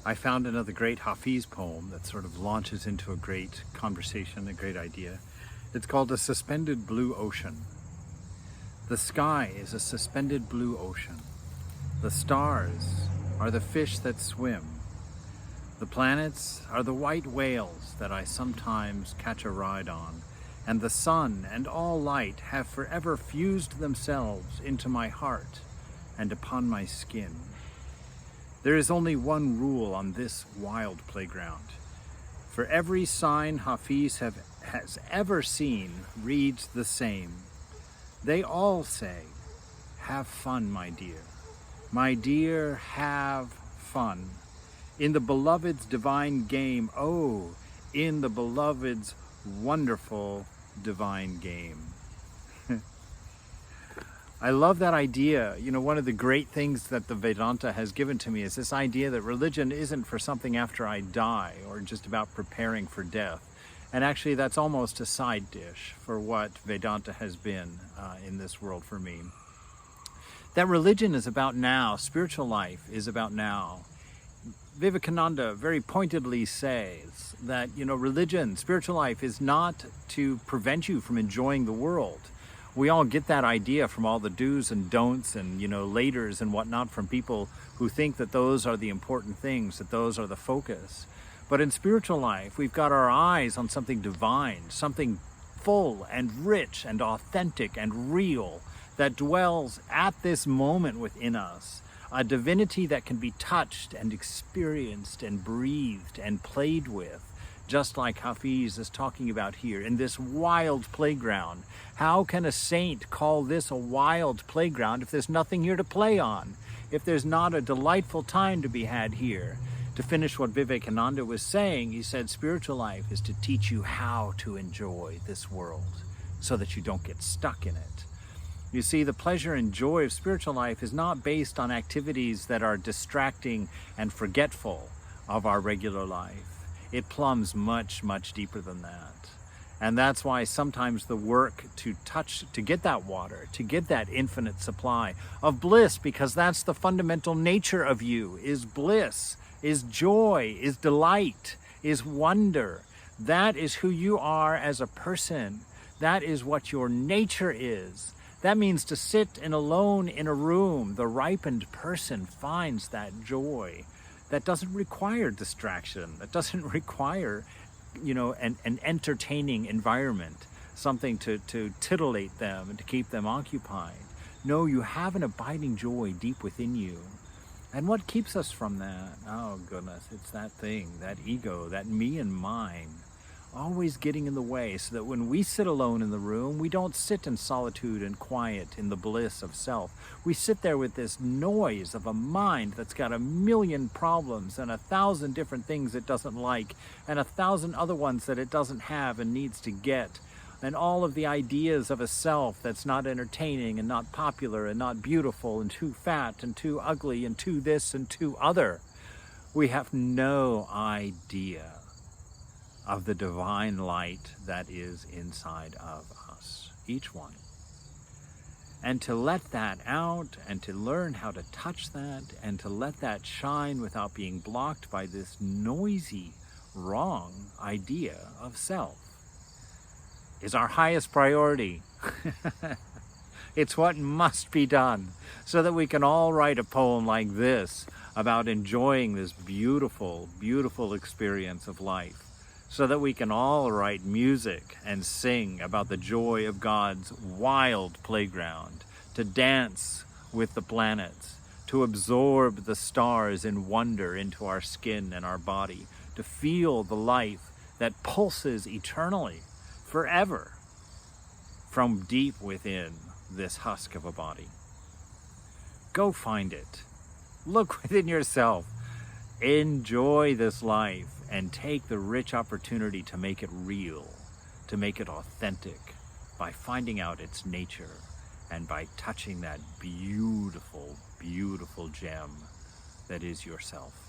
I found another great Hafiz poem that sort of launches into a great conversation, a great idea. It's called A Suspended Blue Ocean. The sky is a suspended blue ocean. The stars are the fish that swim. The planets are the white whales that I sometimes catch a ride on. And the sun and all light have forever fused themselves into my heart and upon my skin. There is only one rule on this wild playground. For every sign Hafiz has ever seen reads the same. They all say, "Have fun, my dear. My dear, have fun. In the beloved's divine game, oh, in the beloved's wonderful divine game." I love that idea. You know, one of the great things that the Vedanta has given to me is this idea that religion isn't for something after I die or just about preparing for death. And actually that's almost a side dish for what Vedanta has been in this world for me. That religion is about now, spiritual life is about now. Vivekananda very pointedly says that, you know, religion, spiritual life is not to prevent you from enjoying the world. We all get that idea from all the do's and don'ts and, you know, laters and whatnot from people who think that those are the important things, that those are the focus. But in spiritual life, we've got our eyes on something divine, something full and rich and authentic and real that dwells at this moment within us. A divinity that can be touched and experienced and breathed and played with, just like Hafiz is talking about here in this wild playground. How can a saint call this a wild playground if there's nothing here to play on? If there's not a delightful time to be had here? To finish what Vivekananda was saying, he said spiritual life is to teach you how to enjoy this world so that you don't get stuck in it. You see, the pleasure and joy of spiritual life is not based on activities that are distracting and forgetful of our regular life. It plumbs much, much deeper than that. And that's why sometimes the work to get that water, to get that infinite supply of bliss, because that's the fundamental nature of you, is bliss, is joy, is delight, is wonder. That is who you are as a person. That is what your nature is. That means to sit alone in a room, the ripened person finds that joy. That doesn't require distraction. That doesn't require, you know, an entertaining environment, something to titillate them and to keep them occupied. No, you have an abiding joy deep within you. And what keeps us from that? Oh goodness, it's that thing, that ego, that me and mine, always getting in the way, so that when we sit alone in the room, we don't sit in solitude and quiet in the bliss of self. We sit there with this noise of a mind that's got a million problems and 1,000 different things it doesn't like and 1,000 other ones that it doesn't have and needs to get, and all of the ideas of a self that's not entertaining and not popular and not beautiful and too fat and too ugly and too this and too other. We have no idea of the divine light that is inside of us, each one. And to let that out and to learn how to touch that and to let that shine without being blocked by this noisy, wrong idea of self is our highest priority. It's what must be done so that we can all write a poem like this about enjoying this beautiful, beautiful experience of life. So that we can all write music and sing about the joy of God's wild playground, to dance with the planets, to absorb the stars in wonder into our skin and our body, to feel the life that pulses eternally, forever, from deep within this husk of a body. Go find it. Look within yourself. Enjoy this life and take the rich opportunity to make it real, to make it authentic, by finding out its nature and by touching that beautiful, beautiful gem that is yourself.